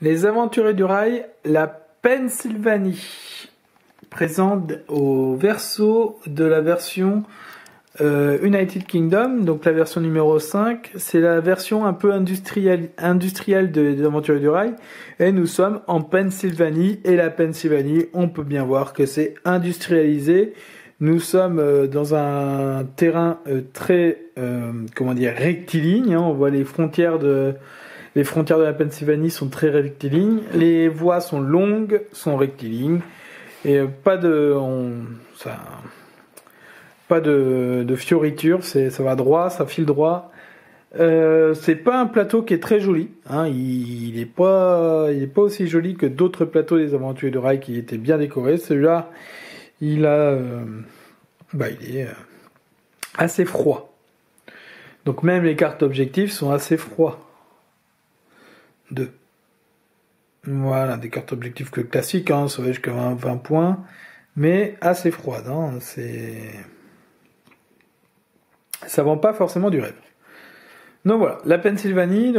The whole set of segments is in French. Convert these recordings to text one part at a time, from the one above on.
Les aventuriers du rail, la Pennsylvanie, présente au verso de la version United Kingdom, donc la version numéro 5, c'est la version un peu industrielle des aventuriers du rail, et nous sommes en Pennsylvanie, et la Pennsylvanie, on peut bien voir que c'est industrialisé. Nous sommes dans un terrain très, rectiligne, hein. On voit les frontières de la Pennsylvanie sont très rectilignes, les voies sont longues, sont rectilignes, et pas de fioritures, ça va droit, ça file droit. C'est pas un plateau qui est très joli, hein. Il est pas aussi joli que d'autres plateaux des aventuriers de rail qui étaient bien décorés. Celui-là, il est assez froid. Donc même les cartes objectifs sont assez froides. Voilà, des cartes objectifs classiques, hein, ça va jusqu'à 20 points, mais assez froides, hein, ça vend pas forcément du rêve. Donc voilà, la Pennsylvanie,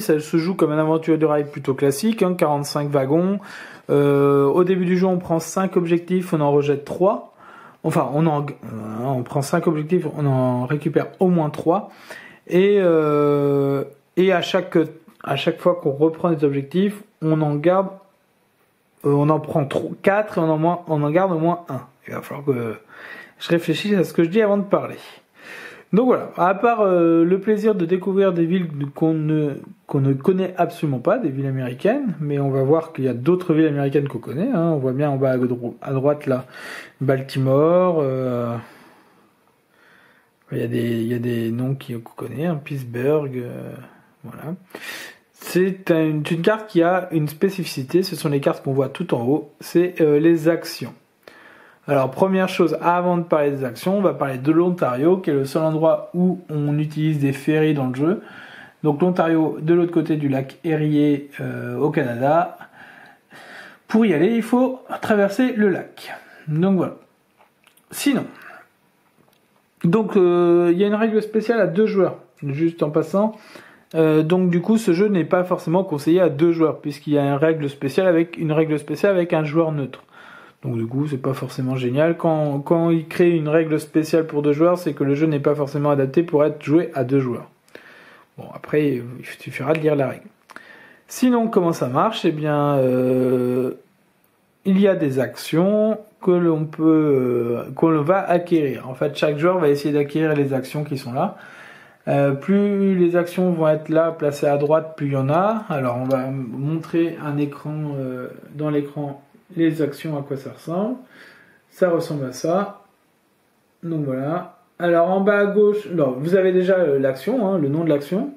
ça se joue comme un aventurier de rail plutôt classique, hein, 45 wagons. Au début du jeu, on prend 5 objectifs, on en rejette 3. Enfin, on prend 5 objectifs, on en récupère au moins 3. Et à chaque fois qu'on reprend des objectifs, on en prend 4 et on en garde au moins 1. Il va falloir que je réfléchisse à ce que je dis avant de parler. Donc voilà, à part le plaisir de découvrir des villes qu'on ne connaît absolument pas, des villes américaines, mais on va voir qu'il y a d'autres villes américaines qu'on connaît, hein. On voit bien en bas à droite là, Baltimore, il y a des noms qu'on connaît, hein, Pittsburgh, voilà. C'est une carte qui a une spécificité, ce sont les cartes qu'on voit tout en haut, c'est les actions. Alors première chose, avant de parler des actions, on va parler de l'Ontario, qui est le seul endroit où on utilise des ferries dans le jeu. Donc l'Ontario, de l'autre côté du lac Erie au Canada. Pour y aller, il faut traverser le lac. Donc voilà. Sinon, donc il y a une règle spéciale à 2 joueurs, juste en passant. Donc du coup, ce jeu n'est pas forcément conseillé à 2 joueurs, puisqu'il y a une règle spéciale avec un joueur neutre. Donc du coup, c'est pas forcément génial. Quand il crée une règle spéciale pour 2 joueurs, c'est que le jeu n'est pas forcément adapté pour être joué à 2 joueurs. Bon, après, il suffira de lire la règle. Sinon, comment ça marche ? Eh bien, il y a des actions qu'on va acquérir. En fait, chaque joueur va essayer d'acquérir les actions qui sont là. Plus les actions vont être là, placées à droite, plus il y en a. Alors, on va montrer un écran dans l'écran. Les actions, à quoi ça ressemble. Ça ressemble à ça. Donc voilà. Alors en bas à gauche, vous avez déjà l'action, hein, le nom de l'action.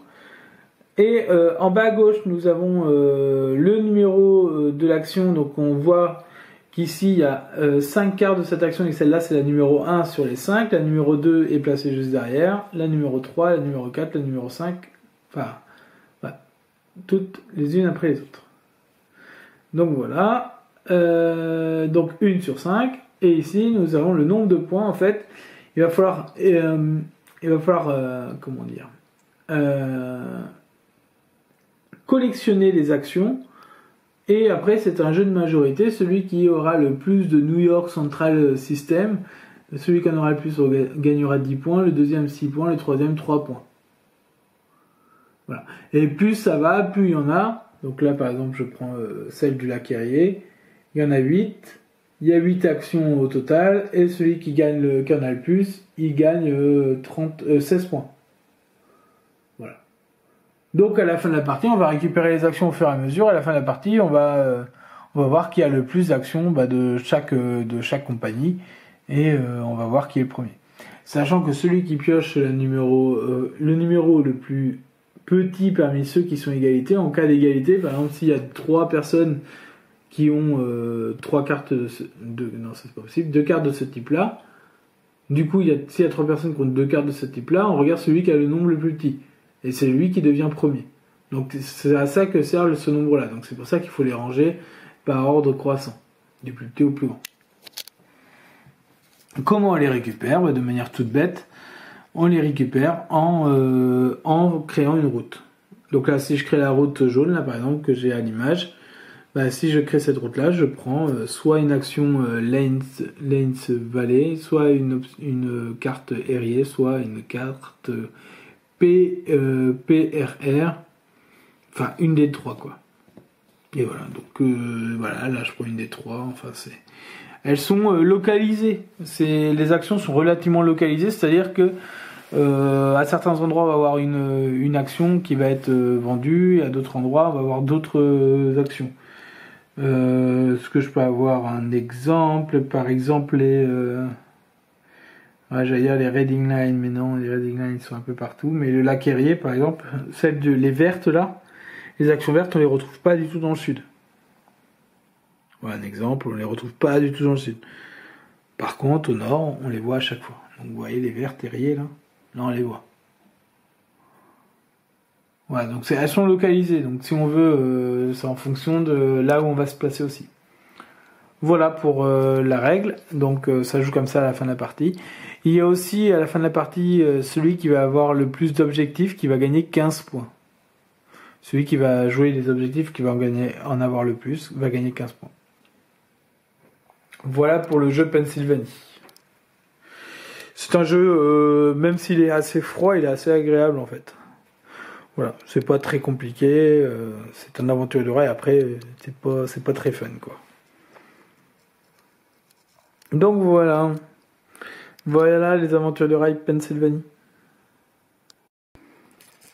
Et en bas à gauche, nous avons le numéro de l'action. Donc on voit qu'ici, il y a 5 cartes de cette action. Et celle-là, c'est la numéro 1 sur les 5. La numéro 2 est placée juste derrière. La numéro 3, la numéro 4, la numéro 5. Enfin, voilà. Toutes les unes après les autres. Donc voilà. Donc 1 sur 5, et ici nous avons le nombre de points. En fait, il va falloir collectionner les actions, et après c'est un jeu de majorité. Celui qui aura le plus de New York Central System, celui qui en aura le plus gagnera 10 points, le deuxième 6 points, le troisième 3 points. Voilà. Et plus ça va, plus il y en a. Donc là par exemple je prends celle du lac Erie. Il y en a 8, il y a 8 actions au total, et celui qui gagne le Canal Plus, il gagne 16 points. Voilà. Donc à la fin de la partie, on va récupérer les actions au fur et à mesure. À la fin de la partie, on va voir qui a le plus d'actions de chaque compagnie, et on va voir qui est le premier. Sachant que celui qui pioche le numéro le plus petit parmi ceux qui sont égalité, en cas d'égalité, par exemple s'il y a 3 personnes qui ont 3 cartes non, c'est pas possible, 2 cartes de ce type-là. Du coup, s'il y a 3 personnes qui ont 2 cartes de ce type-là, on regarde celui qui a le nombre le plus petit. Et c'est lui qui devient premier. Donc c'est à ça que sert ce nombre-là. Donc c'est pour ça qu'il faut les ranger par ordre croissant, du plus petit au plus grand. Comment on les récupère ? De manière toute bête, on les récupère en créant une route. Donc là, si je crée la route jaune, là par exemple, que j'ai à l'image, bah, si je crée cette route-là, je prends soit une action lanes valley, soit une carte aérier, soit une carte PRR, enfin une des trois quoi. Et voilà, donc voilà, là je prends une des trois, enfin c'est... Elles sont localisées, les actions sont relativement localisées, c'est-à-dire que à certains endroits on va avoir une action qui va être vendue, et à d'autres endroits on va avoir d'autres actions. Ce que je peux avoir un exemple, par exemple j'allais dire les Reading Line, mais non, les Reading Line sont un peu partout, mais le lac Erie par exemple, les vertes là, les actions vertes on les retrouve pas du tout dans le sud. Voilà un exemple, on les retrouve pas du tout dans le sud. Par contre au nord on les voit à chaque fois. Donc vous voyez les vertes Erie là on les voit. Voilà, donc elles sont localisées, donc si on veut, c'est en fonction de là où on va se placer aussi. Voilà pour la règle, donc ça joue comme ça à la fin de la partie. Il y a aussi à la fin de la partie celui qui va avoir le plus d'objectifs qui va gagner 15 points. Celui qui va jouer les objectifs qui va en avoir le plus va gagner 15 points. Voilà pour le jeu Pennsylvanie. C'est un jeu, même s'il est assez froid, il est assez agréable en fait. Voilà, c'est pas très compliqué, c'est un aventurier de rail, après c'est pas très fun quoi. Donc voilà les aventures de rail Pennsylvanie.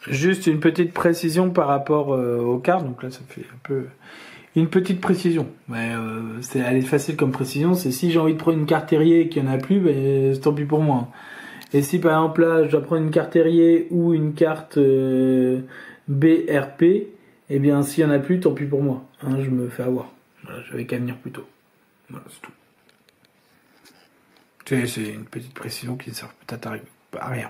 Juste une petite précision par rapport aux cartes, donc là ça fait un peu une petite précision. Mais elle est facile comme précision, c'est si j'ai envie de prendre une carte terrier et qu'il n'y en a plus, ben tant pis pour moi. Et si par exemple là je dois prendre une carte terrier ou une carte BRP, eh bien s'il n'y en a plus, tant pis pour moi. Hein, je me fais avoir. Voilà, j'avais qu'à venir plus tôt. Voilà, c'est tout. C'est une petite précision qui ne sert peut-être à rien.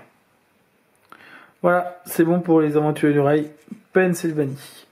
Voilà, c'est bon pour les aventuriers du rail Pennsylvanie.